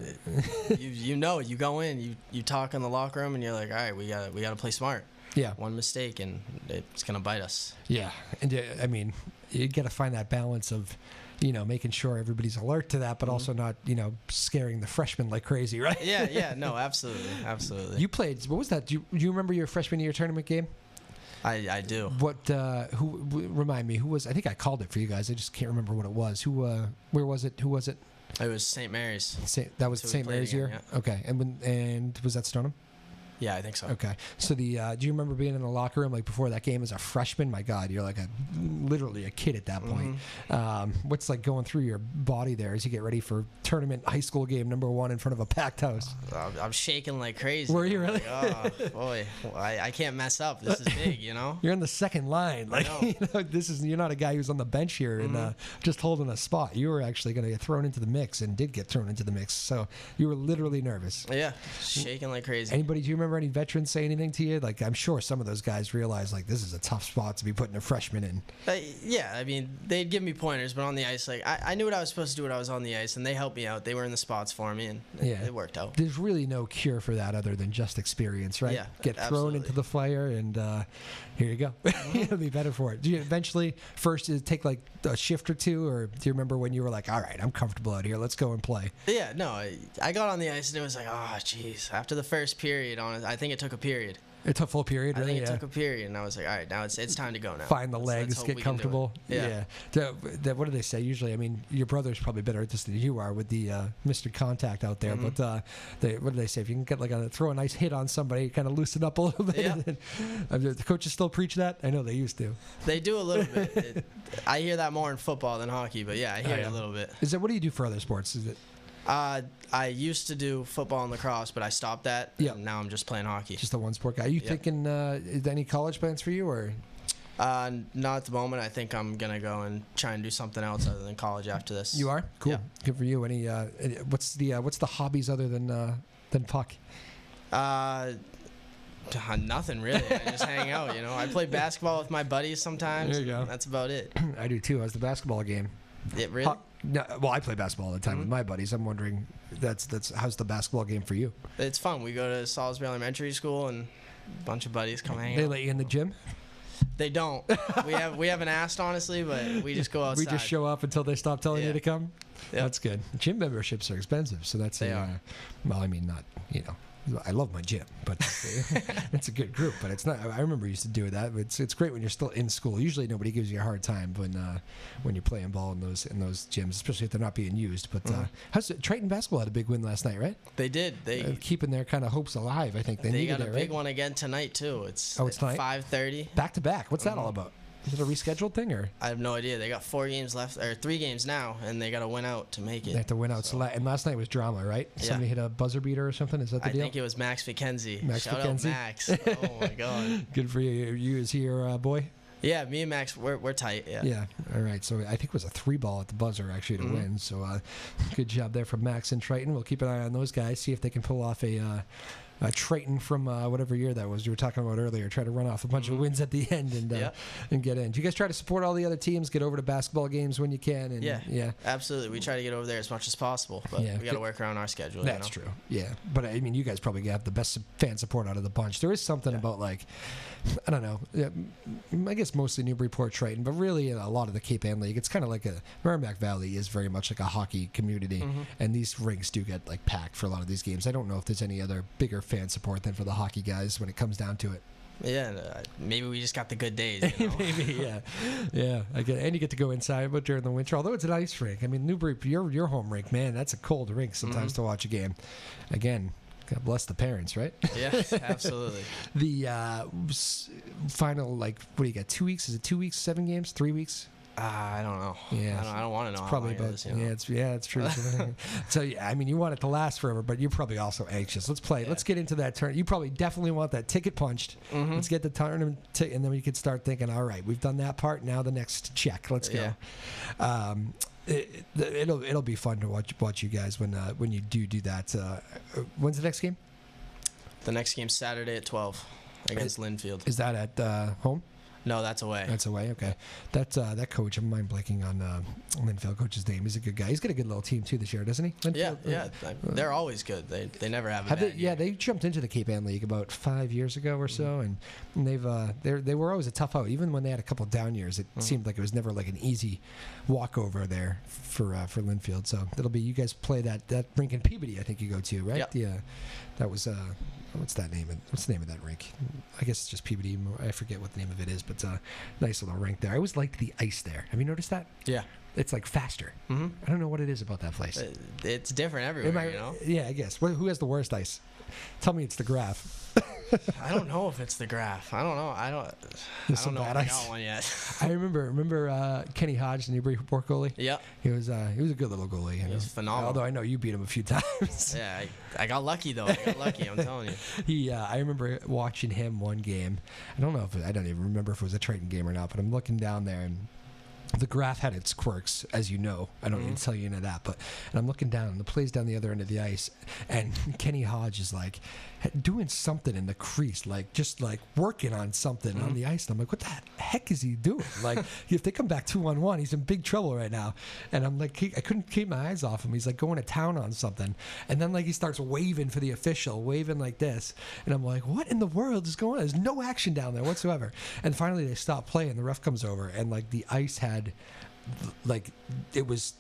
You go in, you talk in the locker room, and you're like, all right, we gotta play smart. Yeah. One mistake, and it's gonna bite us. Yeah, and I mean, you got to find that balance of, making sure everybody's alert to that, but also not, scaring the freshmen like crazy, right? Yeah, no, absolutely. You played. What was that? Do you remember your freshman year tournament game? I do. What? Who? Remind me. Who was? I think I called it for you guys. I just can't remember what it was. Who? Where was it? Who was it? It was St. Mary's. That was St. Mary's year? Yeah. Okay. And was that Stoneham? Yeah, I think so. Okay. So do you remember being in the locker room like before that game as a freshman? My God, you're like literally a kid at that point. What's like going through your body there as you get ready for tournament high school game number 1 in front of a packed house? I'm shaking like crazy. Were you really? Oh boy, I can't mess up. This is big, You're in the second line. Like you're not a guy who's on the bench here and just holding a spot. You were actually going to get thrown into the mix and did get thrown into the mix. So you were literally nervous. Yeah, shaking like crazy. Do you remember any veterans say anything to you? Like, I'm sure some of those guys realize like this is a tough spot to be putting a freshman in. Yeah, I mean, they'd give me pointers, but on the ice, like I knew what I was supposed to do when I was on the ice, and they helped me out. They were in the spots for me, and it worked out. There's really no cure for that other than just experience, right? Yeah, get thrown into the fire, and here you go. You'll be better for it. Do you eventually first take like a shift or two, or do you remember when you were like, all right, I'm comfortable out here, let's go and play? Yeah, no, I got on the ice and it was like, oh, jeez. After the first period, I think it took a period. It took full period, really? I think it took a period, and I was like, all right, now it's time to go now. Find the legs, get comfortable. Yeah. What do they say? Usually, I mean, your brother's probably better at this than you are with the Mr. Contact out there, but what do they say? If you can get throw a nice hit on somebody, kind of loosen up a little bit. Yeah. The coaches still preach that? I know they used to. They do a little bit. I hear that more in football than hockey, but yeah, I hear it a little bit. What do you do for other sports? Is it? I used to do football and lacrosse, but I stopped that. Yeah. And now I'm just playing hockey. Just a one sport guy. Are you thinking any college plans for you, or? Not at the moment. I think I'm gonna go and try and do something else other than college after this. You are? Cool. Yeah. Good for you. Any? What's the hobbies other than puck? Nothing really. I just hang out. I play basketball with my buddies sometimes. There you go. That's about it. I do too. How's the basketball game? It really? No, well, I play basketball all the time with my buddies. I'm wondering, that's how's the basketball game for you? It's fun. We go to Salisbury Elementary School, and a bunch of buddies come hang out. They let you in the gym? They don't. We haven't asked, honestly, but we just go outside. We just show up until they stop telling you to come? Yep. That's good. Gym memberships are expensive, so that's they are. Well, I mean, not, I love my gym, but it's a good group. But it's not. I remember used to do that. It's great when you're still in school. Usually nobody gives you a hard time when you're playing ball in those gyms, especially if they're not being used. But Triton basketball had a big win last night, right? They did. They keeping their kind of hopes alive. I think they got a big right? one again tonight too. It's tonight? 5:30. Back to back. What's that all about? Is it a rescheduled thing, or? I have no idea. They got 4 games left, or 3 games now, and they got to win out to make it. They have to win out. And last night was drama, right? Yeah. Somebody hit a buzzer beater or something. Is that the deal? I think it was Max McKenzie. Shout out Max. Oh my God. Good for you. Is he your boy? Yeah, me and Max, we're tight. Yeah. Yeah. All right. So I think it was a 3-ball at the buzzer actually to win. So good job there from Max and Triton. We'll keep an eye on those guys. See if they can pull off a Triton from whatever year that was you were talking about earlier, try to run off a bunch of wins at the end and get in. Do you guys try to support all the other teams, get over to basketball games when you can? And, yeah, absolutely. We try to get over there as much as possible, but we got to work around our schedule. That's true. Yeah, but I mean, you guys probably have the best fan support out of the bunch. There is something about like, I don't know. I guess mostly Newburyport, Triton, but really a lot of the Cape Ann League. It's kind of like Merrimack Valley is very much like a hockey community, and these rinks do get like packed for a lot of these games. I don't know if there's any other bigger fan support than for the hockey guys when it comes down to it. Yeah, maybe we just got the good days. Maybe, yeah. And you get to go inside, but during the winter, although it's an ice rink. I mean, Newbury, your home rink, man, that's a cold rink sometimes to watch a game. Again, God bless the parents, right? Yeah, absolutely. The final, like, what do you got? 2 weeks? Is it 2 weeks? 7 games? 3 weeks? I don't know. Yeah, I don't want to know. It's probably about. It's true. So I mean, you want it to last forever, but you're probably also anxious. Let's play. Yeah. Let's get into that turn. You probably definitely want that ticket punched. Let's get the tournament, and then we can start thinking. All right, we've done that part. Now the next check. Let's go. Yeah. It'll be fun to watch you guys when you do that. When's the next game? The next game's Saturday at 12 against Linfield. Is that at home? No, that's away. That's away. Okay, that coach. I'm mind blanking on Linfield coach's name. He's a good guy. He's got a good little team too this year, doesn't he? Linfield? Yeah. They're always good. They never have a bad year. Yeah, they jumped into the Cape Ann League about 5 years ago or so, and they were always a tough out. Even when they had a couple down years, it seemed like it was never like an easy walkover there for Linfield. So it'll be you guys play that rink in Peabody. I think you go to, right? Yep. Yeah, that was. What's that name? What's the name of that rink? I guess it's just Peabody. I forget what the name of it is, but nice little rink there. I always liked the ice there. Have you noticed that? Yeah. It's like faster. I don't know what it is about that place. It's different everywhere, you know? Yeah, I guess. Who has the worst ice? Tell me it's the Graph. I don't know if it's the Graph. I don't know. I don't know if I got one yet. I remember Kenny Hodge, the Newburyport goalie. Yeah. He was a good little goalie. He was phenomenal. Although I know you beat him a few times. Yeah, I got lucky though. I'm telling you. I remember watching him one game. I don't even remember if it was a Triton game or not, but I'm looking down there and the Graph had its quirks, as you know. I don't need to tell you into that, and I'm looking down, and the play's down the other end of the ice, and Kenny Hodge is like doing something in the crease, like just like working on something on the ice. And I'm like, what the heck is he doing? Like, if they come back 2-on-1, he's in big trouble right now. And I'm like, I couldn't keep my eyes off him. He's like going to town on something, and then like he starts waving for the official, waving like this, and I'm like, what in the world is going on? There's no action down there whatsoever. And finally they stop playing. The ref comes over, and like the ice had, like, it was,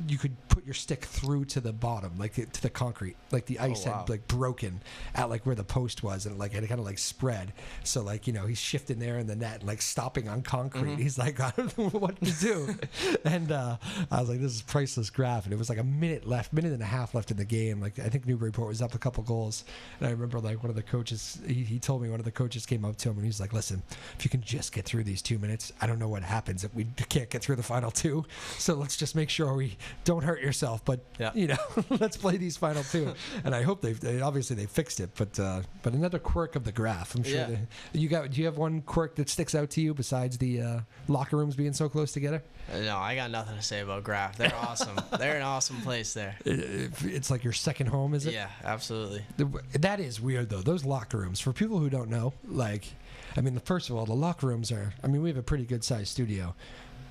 you could put your stick through to the bottom, like to the concrete, like the ice had like broken at like where the post was, and like it kind of like spread. So like, you know, he's shifting there in the net and like stopping on concrete. He's like, I don't know what to do. And I was like, this is priceless Graph. And it was like a minute and a half left in the game. Like, I think Newburyport was up a couple goals, and I remember like one of the coaches, he told me one of the coaches came up to him and he's like, listen, if you can just get through these 2 minutes, I don't know what happens if we can't get through the final 2. So let's just make sure we don't hurt yourself, but you know, let's play these final 2. And I hope they obviously they fixed it, but another quirk of the Graph. I'm sure. Do you have one quirk that sticks out to you besides the locker rooms being so close together? No, I got nothing to say about Graph. They're awesome. They're an awesome place there. It's like your second home, is it? Yeah, absolutely. That is weird though. Those locker rooms, for people who don't know, like, I mean, first of all, the locker rooms are, I mean, we have a pretty good sized studio,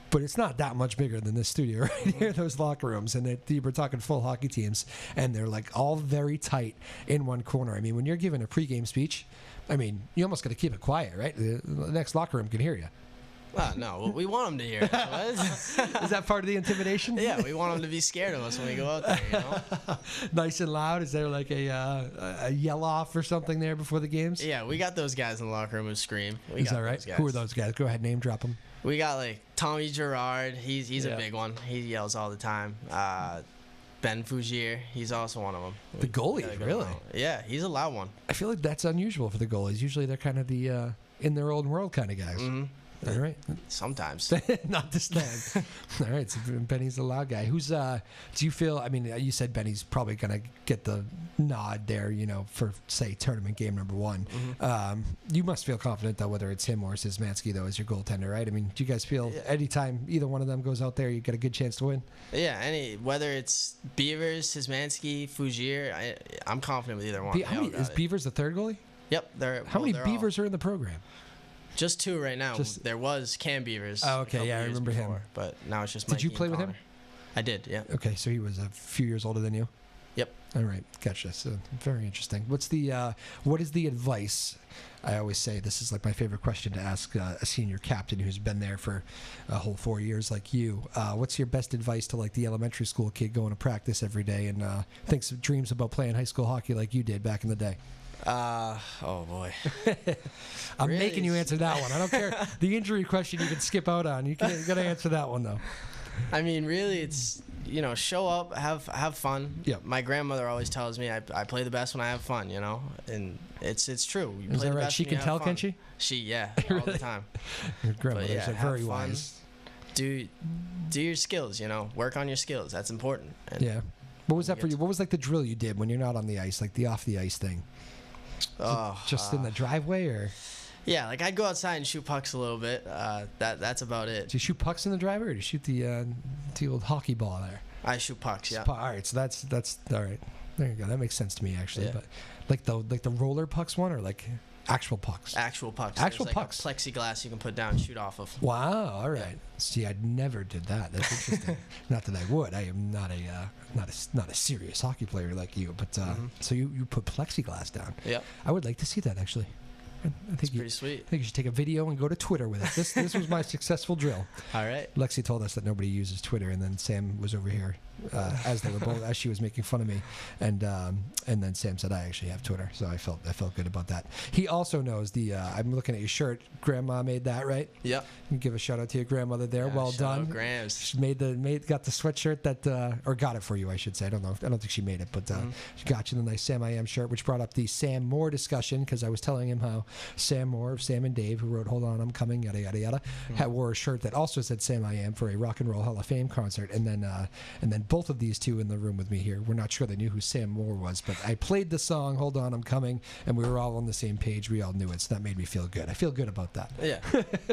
but it's not that much bigger than this studio right here, those locker rooms. And we're talking full hockey teams, and they're like all very tight in one corner. I mean, when you're giving a pregame speech, I mean, you almost got to keep it quiet, right? The next locker room can hear you. No, we want them to hear us. Is that part of the intimidation? Yeah, we want them to be scared of us when we go out there, you know? Nice and loud. Is there like a yell off or something there before the games? Yeah, we got those guys in the locker room who scream. Is that right? Who are those guys? Go ahead, name drop them. We got like Tommy Gerard. He's a big one. He yells all the time. Ben Fougier, he's also one of them. The goalie, really? Yeah, he's a loud one. I feel like that's unusual for the goalies. Usually they're kind of the in their own world kind of guys. All right. Sometimes. Not this time. All right. So Benny's the loud guy. Who's, do you feel, I mean, you said Benny's probably going to get the nod there, for, say, tournament game number 1. Mm-hmm. You must feel confident, though, whether it's him or Szymanski, though, as your goaltender, right? I mean, do you guys feel anytime either one of them goes out there, you got a good chance to win? Yeah, whether it's Beavers, Szymanski, Fougere, I'm confident with either one. Is Beavers the third goalie? Yep. How many Beavers are in the program? Just 2 right now. There was Cam Beavers. Oh, okay. Yeah, I remember him. But now it's just Mikey. Did you play with him? I did, yeah. Okay, so he was a few years older than you? Yep. All right, gotcha. So very interesting. What is the advice? I always say this is like my favorite question to ask a senior captain who's been there for a whole 4 years like you. What's your best advice to like the elementary school kid going to practice every day and dreams about playing high school hockey like you did back in the day? Oh boy. I'm really? Making you answer that one. I don't care. The injury question you can skip out on. You got to answer that one though. I mean, really, it's show up, have fun. Yep. My grandmother always tells me I play the best when I have fun. And it's true. You Is play that the right? best She when you can tell, have fun. can she? All the time. Your grandmother's very wise. Do your skills. Work on your skills. That's important. And yeah. What was that for you? What was like the drill you did when you're not on the ice, like the off the ice thing? Just in the driveway, or? Yeah, like I'd go outside and shoot pucks a little bit. That's about it. Do you shoot pucks in the driveway, or do you shoot the old hockey ball there? I shoot pucks. Yeah. All right, so that's all right. There you go. That makes sense to me actually. Yeah. But like the roller pucks one, or like actual pucks? Actual pucks. Actual There's pucks. Like a plexiglass you can put down and shoot off of. Wow. All right. Yeah. See, I never did that. That's interesting. Not that I would. I am not a serious hockey player like you. But so you put plexiglass down. Yep. I would like to see that actually. I think it's pretty sweet. I think you should take a video and go to Twitter with it. This was my successful drill. All right. Lexi told us that nobody uses Twitter, and then Sam was over here as she was making fun of me, and then Sam said I actually have Twitter, so I felt good about that. He also knows I'm looking at your shirt. Grandma made that, right? Yep. You give a shout out to your grandmother there. Yeah, well done. Out, Grams. She got the sweatshirt that or got it for you, I should say. I don't know. I don't think she made it, but she got you the nice Sam I Am shirt, which brought up the Sam Moore discussion because I was telling him how Sam Moore of Sam and Dave, who wrote "Hold On, I'm Coming," yada yada yada, wore a shirt that also said "Sam I Am" for a Rock and Roll Hall of Fame concert, and then both of these two in the room with me here, we're not sure they knew who Sam Moore was, but I played the song "Hold On, I'm Coming," and we were all on the same page. We all knew it, so that made me feel good. I feel good about that. Yeah,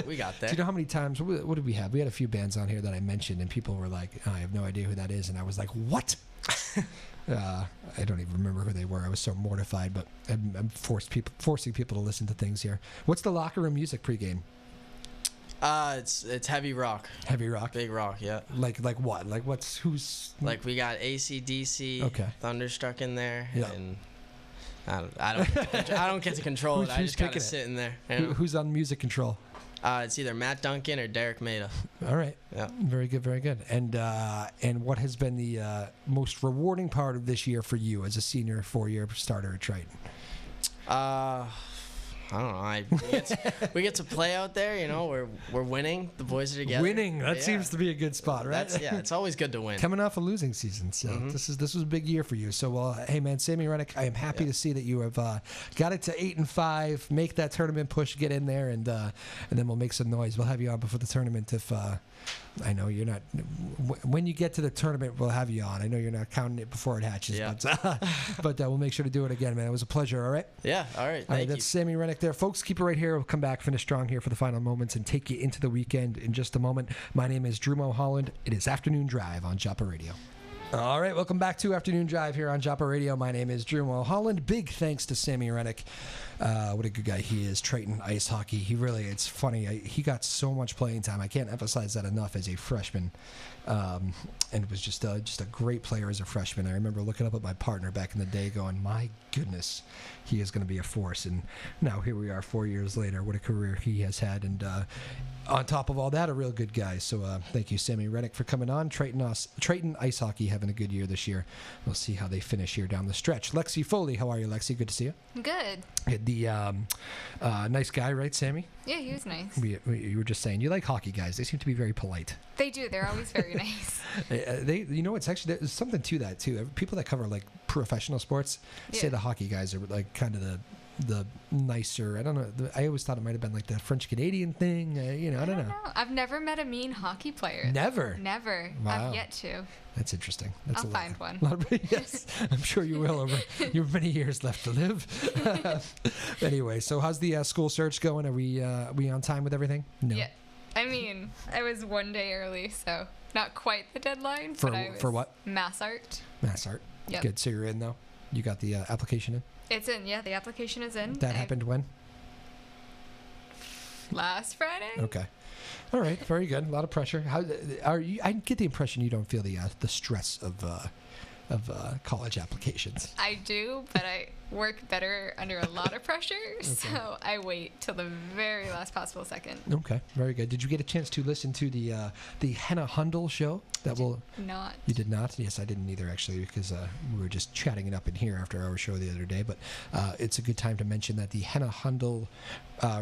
we got there. Do you know how many times? What did we have? We had a few bands on here that I mentioned, and people were like, "Oh, I have no idea who that is," and I was like, "What?" I don't even remember who they were. I was so mortified, but I'm forcing people to listen to things here. What's the locker room music pregame? It's heavy rock. Heavy rock? Big rock, yeah. Like what? Like who's... Like we got AC/DC, okay. Thunderstruck in there, yeah. And I don't get to control it. I just kind of sit in there. Who's on music control? It's either Matt Duncan or Derek Maida. All right. Yeah. Very good, very good. And what has been the most rewarding part of this year for you as a senior 4-year starter at Triton? I don't know. We get to play out there. We're winning. The boys are together. Winning. That seems to be a good spot, right? It's always good to win. Coming off a losing season, so this was a big year for you. So, hey man, Sam Rennick, I am happy to see that you have got it to 8-5. Make that tournament push, get in there, and then we'll make some noise. We'll have you on before the tournament if. I know you're not. When you get to the tournament, we'll have you on. I know you're not counting it before it hatches, but we'll make sure to do it again, man. It was a pleasure. All right. Yeah. All right. Thank you. That's Sammy Rennick there, folks. Keep it right here. We'll come back, finish strong here for the final moments, and take you into the weekend in just a moment. My name is Drew Moholland. It is Afternoon Drive on Joppa Radio. All right, welcome back to Afternoon Drive here on Joppa Radio. My name is Drew Moholland. Big thanks to Sammy Rennick. What a good guy he is. Triton Ice Hockey. It's funny. He got so much playing time. I can't emphasize that enough as a freshman. And was just a great player as a freshman. I remember looking up at my partner back in the day going, my goodness, he is going to be a force. And now here we are 4 years later. What a career he has had. And on top of all that, a real good guy. So thank you, Sammy Rennick, for coming on. Triton Ice Hockey having a good year this year. We'll see how they finish here down the stretch. Lexi Foley, how are you, Lexi? Good to see you. Good. The nice guy, right, Sammy? Yeah, he was nice. You were just saying, you like hockey guys. They seem to be very polite. They do. They're always very nice. It's actually, there's something to that, too. People that cover, like, professional sports say the hockey guys are, like, kind of the nicer. I don't know. I always thought it might have been like the French Canadian thing. I don't know. I've never met a mean hockey player. Never. Wow. I've yet to. That's interesting. I'll find one. Yes, I'm sure you will over your many years left to live. Anyway, so how's the school search going? Are we on time with everything? No. Yeah. I mean, I was one day early, so not quite the deadline. For what? Mass art. Mass art. Yep. Good. So you're in though. You got the application in. It's in. Yeah, the application is in. That happened when? Last Friday. Okay. All right. Very good. A lot of pressure. How are you? I get the impression you don't feel the stress of college applications. I do, but I work better under a lot of pressure, so I wait till the very last possible second. Okay, very good. Did you get a chance to listen to the Hannah Hundle show? Not. You did not? Yes, I didn't either, actually, because we were just chatting it up in here after our show the other day. But it's a good time to mention that the Hannah Hundle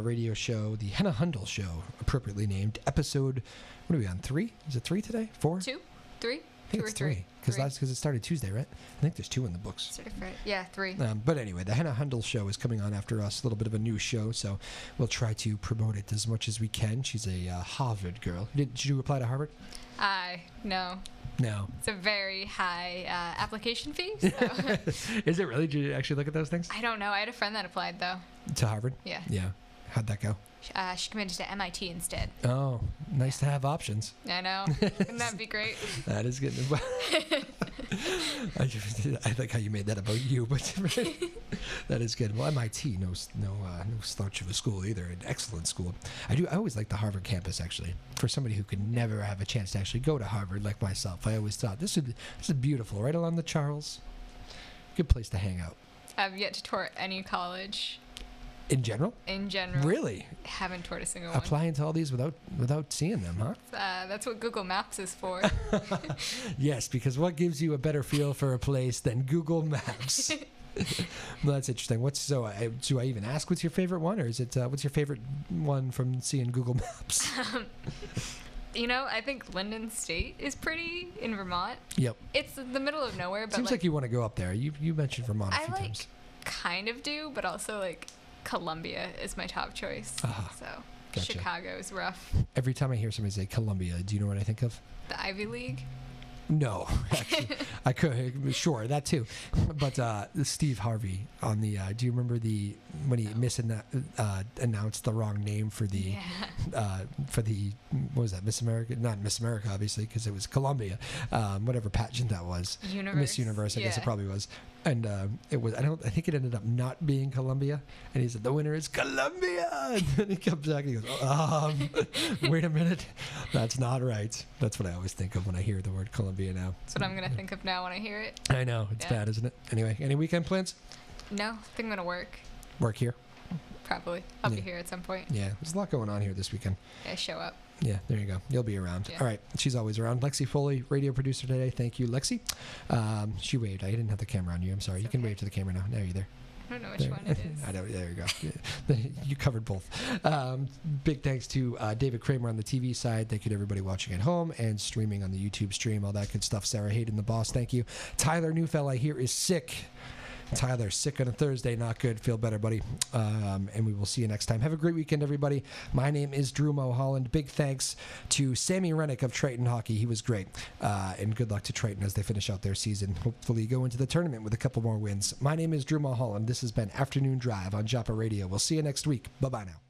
radio show, the Hannah Hundle show, appropriately named, episode, what are we on, 3? Is it 3 today? 4? 2? 3? I think it's 3, because it started Tuesday, right? I think there's 2 in the books. Yeah, 3. But anyway, the Hannah Hundle show is coming on after us, a little bit of a new show, so we'll try to promote it as much as we can. She's a Harvard girl. Did you apply to Harvard? No. No. It's a very high application fee. So. Is it really? Did you actually look at those things? I don't know. I had a friend that applied, though. To Harvard? Yeah. Yeah. How'd that go? She committed to MIT instead. Oh, nice to have options. I know. Wouldn't that be great? That is good. I like how you made that about you, but that is good. Well, MIT, no slouch of a school either. An excellent school. I always like the Harvard campus, actually. For somebody who could never have a chance to actually go to Harvard like myself, I always thought this is beautiful, right along the Charles. Good place to hang out. I've yet to tour any college. In general? In general. Really? I haven't toured a single one. Applying to all these without seeing them, huh? That's what Google Maps is for. Yes, because what gives you a better feel for a place than Google Maps? Well, that's interesting. Do I even ask what's your favorite one, or is it what's your favorite one from seeing Google Maps? I think Linden State is pretty in Vermont. Yep. It's the middle of nowhere, but seems like you want to go up there. You mentioned Vermont a few times. Kind of do, but also Columbia is my top choice. So gotcha. Chicago is rough. Every time I hear somebody say Columbia, do you know what I think of? The Ivy League? No, actually, I could, sure, that too. But Steve Harvey on the, do you remember when he announced the wrong name for the, what was that, Miss America? Not Miss America, obviously, because it was Columbia, whatever pageant that was. Miss Universe, I guess it probably was. And it was, I think it ended up not being Columbia. And he said, the winner is Columbia. And then he comes back and he goes, wait a minute. That's not right. That's what I always think of when I hear the word Columbia now. That's what I'm going to think of now when I hear it. I know. It's bad, isn't it? Anyway, any weekend plans? No. I think I'm going to work. Work here? Probably. I'll be here at some point. Yeah. There's a lot going on here this weekend. Yeah, show up. Yeah, there you go. You'll be around. Yeah. All right. She's always around. Lexi Foley, radio producer today. Thank you, Lexi. She waved. I didn't have the camera on you. I'm sorry. You can wave to the camera now. Now you're there. I don't know which one it is. I know. There you go. You covered both. Big thanks to David Kramer on the TV side. Thank you to everybody watching at home and streaming on the YouTube stream. All that good stuff. Sarah Hayden, the boss. Thank you. Tyler Neufeld, I hear, is sick. Tyler, sick on a Thursday, not good. Feel better, buddy. And we will see you next time. Have a great weekend, everybody. My name is Drew Moholland. Big thanks to Sammy Rennick of Triton Hockey. He was great. And good luck to Triton as they finish out their season. Hopefully go into the tournament with a couple more wins. My name is Drew Moholland. This has been Afternoon Drive on Joppa Radio. We'll see you next week. Bye-bye now.